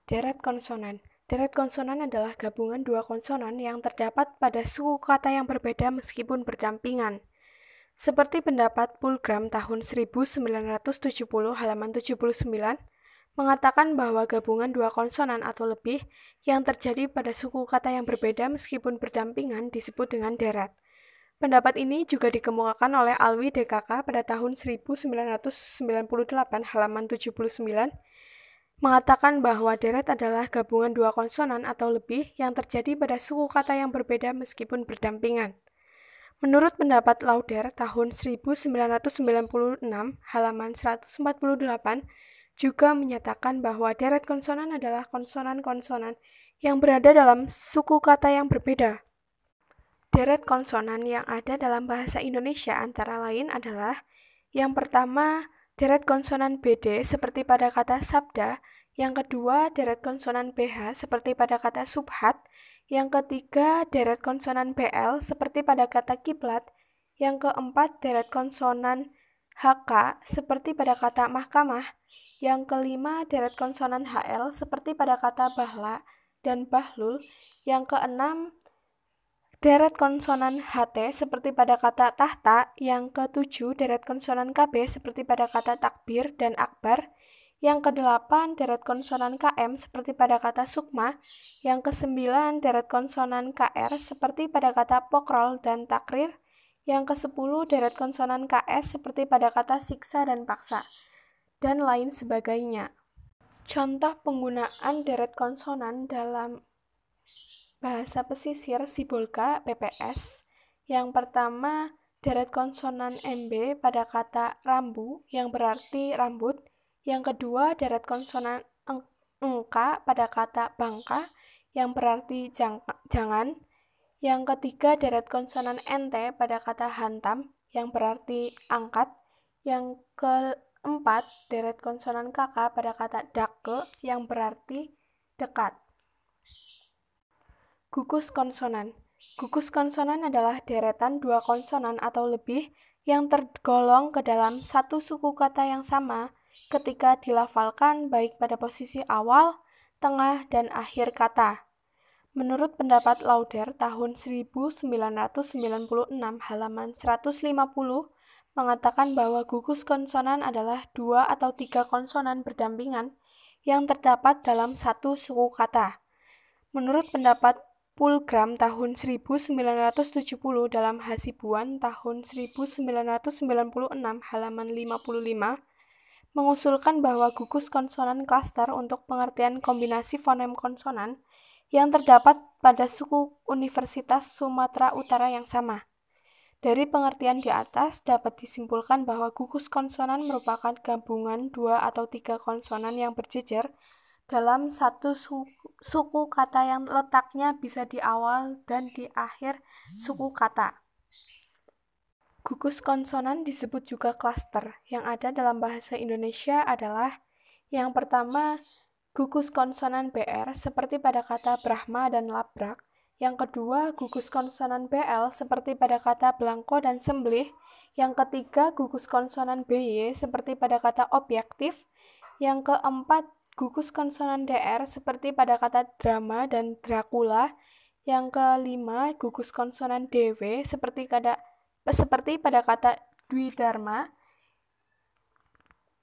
Deret konsonan. Deret konsonan adalah gabungan dua konsonan yang terdapat pada suku kata yang berbeda meskipun berdampingan. Seperti pendapat Pulgram tahun 1970 halaman 79, mengatakan bahwa gabungan dua konsonan atau lebih yang terjadi pada suku kata yang berbeda meskipun berdampingan disebut dengan deret. Pendapat ini juga dikemukakan oleh Alwi DKK pada tahun 1998 halaman 79, mengatakan bahwa deret adalah gabungan dua konsonan atau lebih yang terjadi pada suku kata yang berbeda meskipun berdampingan. Menurut pendapat Lauder tahun 1996 halaman 148 juga menyatakan bahwa deret konsonan adalah konsonan-konsonan yang berada dalam suku kata yang berbeda. Deret konsonan yang ada dalam bahasa Indonesia antara lain adalah: yang pertama, deret konsonan BD seperti pada kata sabda; yang kedua, deret konsonan BH seperti pada kata subhat; yang ketiga, deret konsonan BL seperti pada kata kiblat; yang keempat, deret konsonan HK seperti pada kata mahkamah; yang kelima, deret konsonan HL seperti pada kata bahla dan bahlul; yang keenam, deret konsonan HT seperti pada kata tahta; yang ketujuh, deret konsonan KB seperti pada kata takbir dan akbar; yang kedelapan, deret konsonan KM seperti pada kata sukma; yang kesembilan, deret konsonan KR seperti pada kata pokrol dan takrir; yang kesepuluh, deret konsonan KS seperti pada kata siksa dan paksa, dan lain sebagainya. Contoh penggunaan deret konsonan dalam bahasa pesisir Sibolga PPS. Yang pertama, deret konsonan MB pada kata rambu yang berarti rambut. Yang kedua, deret konsonan engka pada kata bangka yang berarti jangan. Yang ketiga, deret konsonan NT pada kata hantam yang berarti angkat. Yang keempat, deret konsonan KK pada kata dake yang berarti dekat. Gugus konsonan. Gugus konsonan adalah deretan dua konsonan atau lebih yang tergolong ke dalam satu suku kata yang sama ketika dilafalkan baik pada posisi awal, tengah, dan akhir kata. Menurut pendapat Lauder tahun 1996 halaman 150 mengatakan bahwa gugus konsonan adalah dua atau tiga konsonan berdampingan yang terdapat dalam satu suku kata. Menurut pendapat Pulgram tahun 1970 dalam Hasibuan tahun 1996 halaman 55 mengusulkan bahwa gugus konsonan klaster untuk pengertian kombinasi fonem konsonan yang terdapat pada suku Universitas Sumatera Utara yang sama. Dari pengertian di atas dapat disimpulkan bahwa gugus konsonan merupakan gabungan dua atau tiga konsonan yang berjejer dalam satu suku kata yang letaknya bisa di awal dan di akhir suku kata. Gugus konsonan disebut juga klaster. Yang ada dalam bahasa Indonesia adalah: yang pertama, gugus konsonan BR seperti pada kata Brahma dan labrak; yang kedua, gugus konsonan BL seperti pada kata belangko dan sembelih; yang ketiga, gugus konsonan BY seperti pada kata objektif; yang keempat, gugus konsonan DR seperti pada kata drama dan Dracula; yang kelima, gugus konsonan DW seperti pada kata Dwidharma;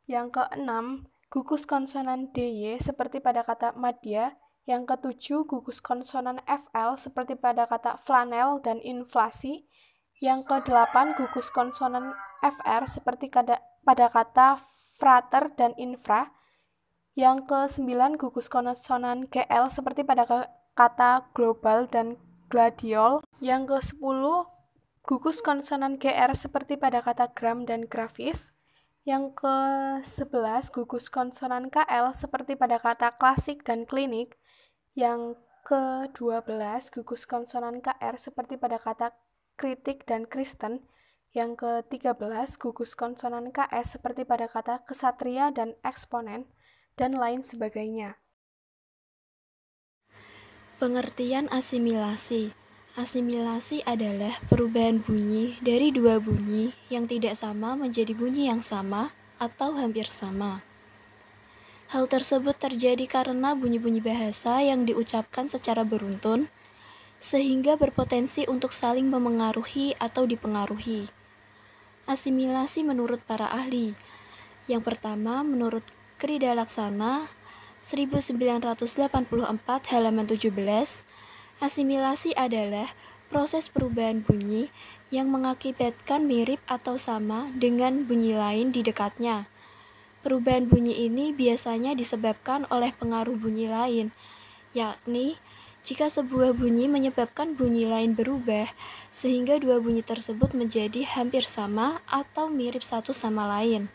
yang keenam, gugus konsonan DY seperti pada kata madya; yang ketujuh, gugus konsonan FL seperti pada kata flanel dan inflasi; yang kedelapan, gugus konsonan FR seperti pada kata frater dan infra; yang ke-9, gugus konsonan GL seperti pada kata global dan gladiol; yang ke-10, gugus konsonan GR seperti pada kata gram dan grafis; yang ke-11, gugus konsonan KL seperti pada kata klasik dan klinik; yang ke-12, gugus konsonan KR seperti pada kata kritik dan kristen; yang ke-13, gugus konsonan KS seperti pada kata kesatria dan eksponen, dan lain sebagainya. Pengertian asimilasi. Asimilasi adalah perubahan bunyi dari dua bunyi yang tidak sama menjadi bunyi yang sama atau hampir sama. Hal tersebut terjadi karena bunyi-bunyi bahasa yang diucapkan secara beruntun, sehingga berpotensi untuk saling memengaruhi atau dipengaruhi. Asimilasi menurut para ahli. Yang pertama, menurut Krida Laksana, 1984 halaman 17, asimilasi adalah proses perubahan bunyi yang mengakibatkan mirip atau sama dengan bunyi lain di dekatnya. Perubahan bunyi ini biasanya disebabkan oleh pengaruh bunyi lain, yakni jika sebuah bunyi menyebabkan bunyi lain berubah, sehingga dua bunyi tersebut menjadi hampir sama atau mirip satu sama lain.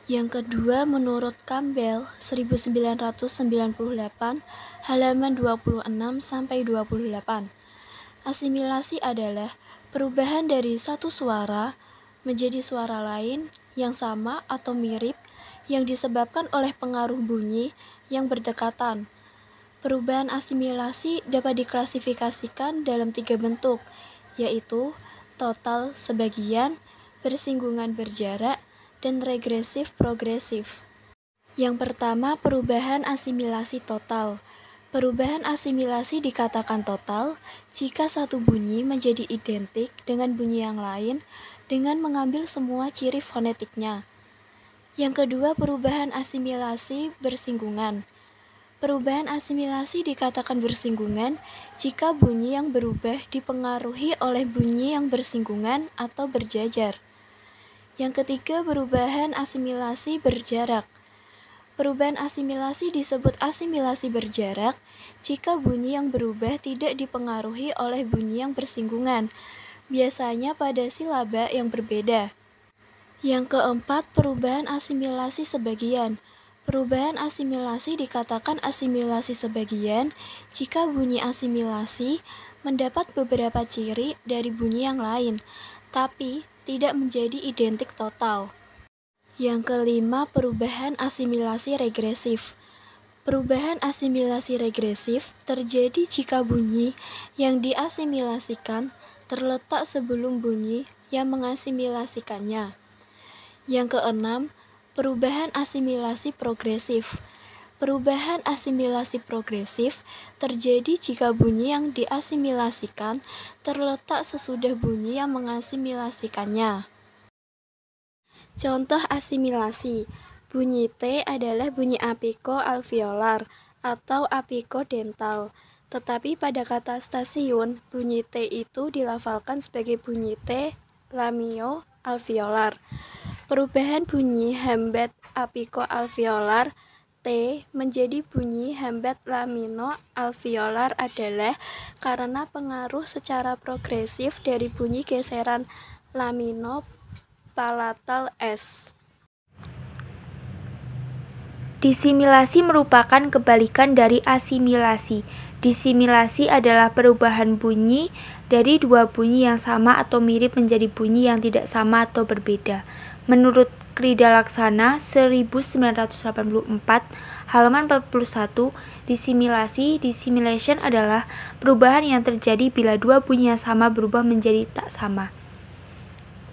Yang kedua, menurut Campbell, 1998, halaman 26-28. Asimilasi adalah perubahan dari satu suara menjadi suara lain yang sama atau mirip yang disebabkan oleh pengaruh bunyi yang berdekatan. Perubahan asimilasi dapat diklasifikasikan dalam 3 bentuk, yaitu total sebagian, bersinggungan berjarak, dan regresif progresif. Yang pertama, perubahan asimilasi total. Perubahan asimilasi dikatakan total jika satu bunyi menjadi identik dengan bunyi yang lain dengan mengambil semua ciri fonetiknya. Yang kedua, perubahan asimilasi bersinggungan. Perubahan asimilasi dikatakan bersinggungan jika bunyi yang berubah dipengaruhi oleh bunyi yang bersinggungan atau berjajar. Yang ketiga, perubahan asimilasi berjarak. Perubahan asimilasi disebut asimilasi berjarak jika bunyi yang berubah tidak dipengaruhi oleh bunyi yang bersinggungan, biasanya pada silaba yang berbeda. Yang keempat, perubahan asimilasi sebagian. Perubahan asimilasi dikatakan asimilasi sebagian jika bunyi asimilasi mendapat beberapa ciri dari bunyi yang lain, tapi tidak menjadi identik total. Yang kelima, perubahan asimilasi regresif. Perubahan asimilasi regresif terjadi jika bunyi yang diasimilasikan terletak sebelum bunyi yang mengasimilasikannya. Yang keenam, perubahan asimilasi progresif. Perubahan asimilasi progresif terjadi jika bunyi yang diasimilasikan terletak sesudah bunyi yang mengasimilasikannya. Contoh asimilasi. Bunyi T adalah bunyi apiko-alveolar atau apiko-dental. Tetapi pada kata stasiun, bunyi T itu dilafalkan sebagai bunyi T lamio-alveolar. Perubahan bunyi hambat apiko-alveolar T menjadi bunyi hambat lamino-alveolar adalah karena pengaruh secara progresif dari bunyi geseran lamino-palatal S. Disimilasi merupakan kebalikan dari asimilasi. Disimilasi adalah perubahan bunyi dari dua bunyi yang sama atau mirip menjadi bunyi yang tidak sama atau berbeda. Menurut Krida Laksana 1984 halaman 41, dissimilation adalah perubahan yang terjadi bila dua bunyi yang sama berubah menjadi tak sama.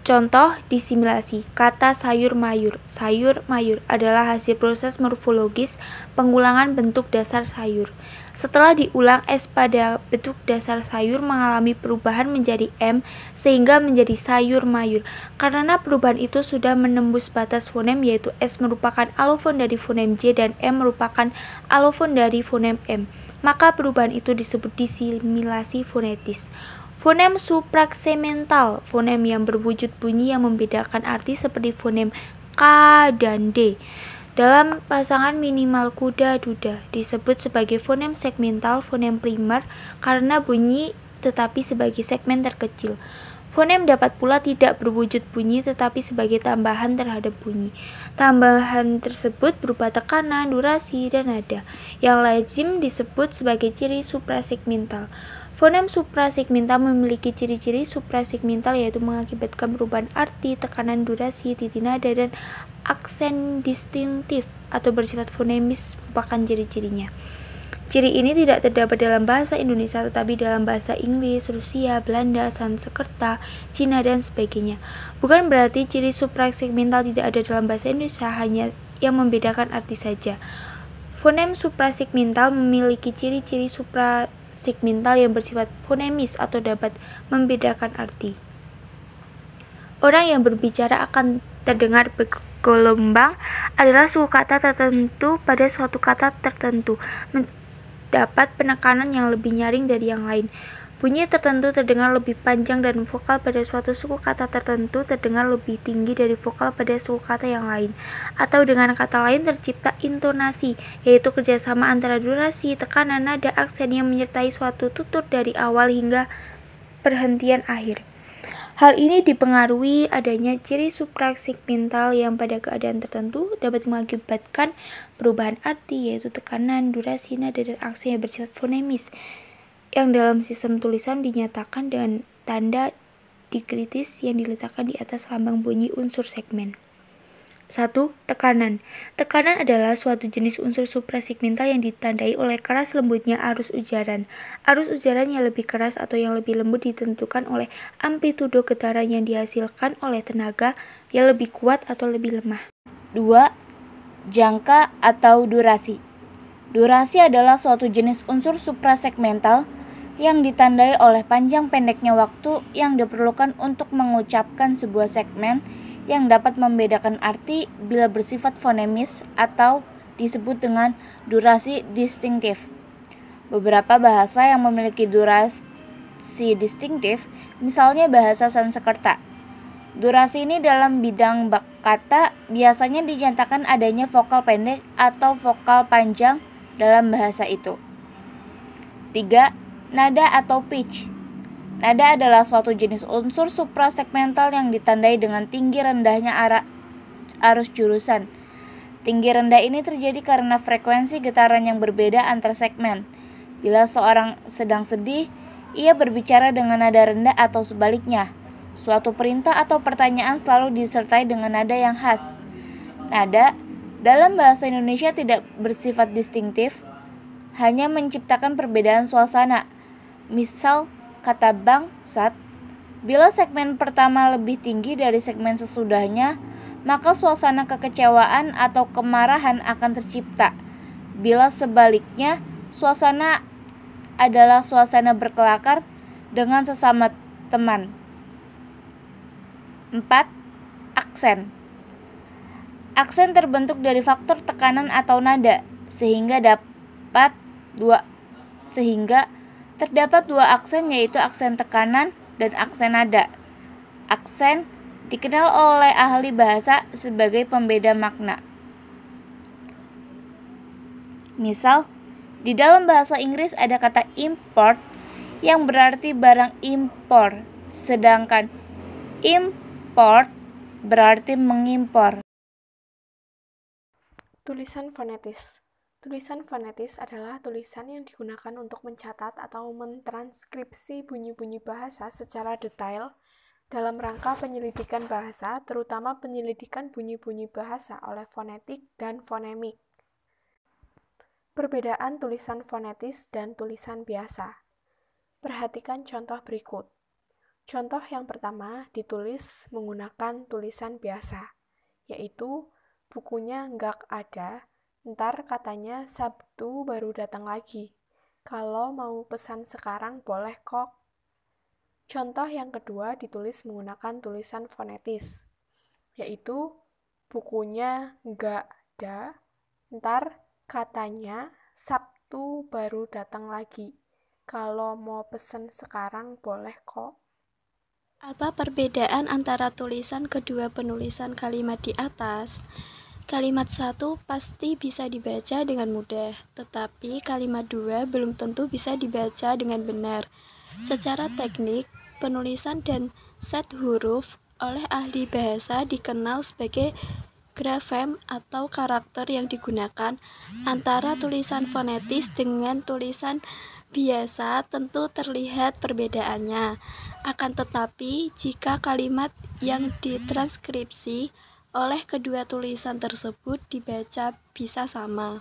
Contoh disimilasi, kata sayur-mayur. Sayur-mayur adalah hasil proses morfologis pengulangan bentuk dasar sayur. Setelah diulang, S pada bentuk dasar sayur mengalami perubahan menjadi M sehingga menjadi sayur-mayur. Karena perubahan itu sudah menembus batas fonem, yaitu S merupakan alofon dari fonem J dan M merupakan alofon dari fonem M, maka perubahan itu disebut disimilasi fonetis. Fonem suprasemental, fonem yang berwujud bunyi yang membedakan arti seperti fonem K dan D. Dalam pasangan minimal kuda-duda disebut sebagai fonem segmental, fonem primer karena bunyi tetapi sebagai segmen terkecil. Fonem dapat pula tidak berwujud bunyi tetapi sebagai tambahan terhadap bunyi. Tambahan tersebut berupa tekanan, durasi, dan nada. Yang lazim disebut sebagai ciri suprasegmental. Fonem suprasegmental memiliki ciri-ciri suprasegmental, yaitu mengakibatkan perubahan arti, tekanan, durasi, titik nada, dan aksen distintif atau bersifat fonemis merupakan ciri-cirinya. Ciri ini tidak terdapat dalam bahasa Indonesia tetapi dalam bahasa Inggris, Rusia, Belanda, Sanskerta, Cina, dan sebagainya. Bukan berarti ciri suprasegmental tidak ada dalam bahasa Indonesia, hanya yang membedakan arti saja. Fonem suprasegmental memiliki ciri-ciri suprasegmental yang bersifat fonemis atau dapat membedakan arti. Orang yang berbicara akan terdengar bergelombang adalah suku kata tertentu pada suatu kata tertentu mendapat penekanan yang lebih nyaring dari yang lain. Bunyi tertentu terdengar lebih panjang dan vokal pada suatu suku kata tertentu terdengar lebih tinggi dari vokal pada suku kata yang lain. Atau dengan kata lain tercipta intonasi, yaitu kerjasama antara durasi, tekanan, nada, aksen yang menyertai suatu tutur dari awal hingga perhentian akhir. Hal ini dipengaruhi adanya ciri suprasegmental yang pada keadaan tertentu dapat mengakibatkan perubahan arti, yaitu tekanan, durasi, nada, dan aksen yang bersifat fonemis, yang dalam sistem tulisan dinyatakan dengan tanda dikritis yang diletakkan di atas lambang bunyi unsur segmen. 1. Tekanan. Tekanan adalah suatu jenis unsur suprasegmental yang ditandai oleh keras lembutnya arus ujaran. Arus ujaran yang lebih keras atau yang lebih lembut ditentukan oleh amplitudo getaran yang dihasilkan oleh tenaga yang lebih kuat atau lebih lemah. 2. Jangka atau durasi. Durasi adalah suatu jenis unsur suprasegmental yang ditandai oleh panjang pendeknya waktu yang diperlukan untuk mengucapkan sebuah segmen yang dapat membedakan arti bila bersifat fonemis atau disebut dengan durasi distintif. Beberapa bahasa yang memiliki durasi distintif, misalnya bahasa Sanskerta. Durasi ini dalam bidang kata biasanya dinyatakan adanya vokal pendek atau vokal panjang dalam bahasa itu. 3. Nada atau pitch. Nada adalah suatu jenis unsur suprasegmental yang ditandai dengan tinggi rendahnya arus jurusan. Tinggi rendah ini terjadi karena frekuensi getaran yang berbeda antar segmen. Bila seorang sedang sedih, ia berbicara dengan nada rendah atau sebaliknya. Suatu perintah atau pertanyaan selalu disertai dengan nada yang khas. Nada dalam bahasa Indonesia tidak bersifat distintif, hanya menciptakan perbedaan suasana. Misal, kata bangsat, bila segmen pertama lebih tinggi dari segmen sesudahnya, maka suasana kekecewaan atau kemarahan akan tercipta. Bila sebaliknya, suasana adalah suasana berkelakar dengan sesama teman. 4. Aksen. Aksen terbentuk dari faktor tekanan atau nada, sehingga terdapat dua aksen, yaitu aksen tekanan dan aksen nada. Aksen dikenal oleh ahli bahasa sebagai pembeda makna. Misal, di dalam bahasa Inggris ada kata import yang berarti barang impor, sedangkan import berarti mengimpor. Tulisan fonetis. Tulisan fonetis adalah tulisan yang digunakan untuk mencatat atau mentranskripsi bunyi-bunyi bahasa secara detail dalam rangka penyelidikan bahasa, terutama penyelidikan bunyi-bunyi bahasa oleh fonetik dan fonemik. Perbedaan tulisan fonetis dan tulisan biasa. Perhatikan contoh berikut. Contoh yang pertama ditulis menggunakan tulisan biasa, yaitu bukunya nggak ada, ntar katanya Sabtu baru datang lagi. Kalau mau pesan sekarang boleh kok. Contoh yang kedua ditulis menggunakan tulisan fonetis, yaitu bukunya nggak ada, ntar katanya Sabtu baru datang lagi. Kalau mau pesan sekarang boleh kok. Apa perbedaan antara tulisan kedua penulisan kalimat di atas? Kalimat 1 pasti bisa dibaca dengan mudah, tetapi kalimat 2 belum tentu bisa dibaca dengan benar. Secara teknik, penulisan dan set huruf oleh ahli bahasa dikenal sebagai grafem atau karakter yang digunakan antara tulisan fonetis dengan tulisan biasa. Tentu terlihat perbedaannya. Akan tetapi, jika kalimat yang ditranskripsi oleh kedua tulisan tersebut dibaca bisa sama.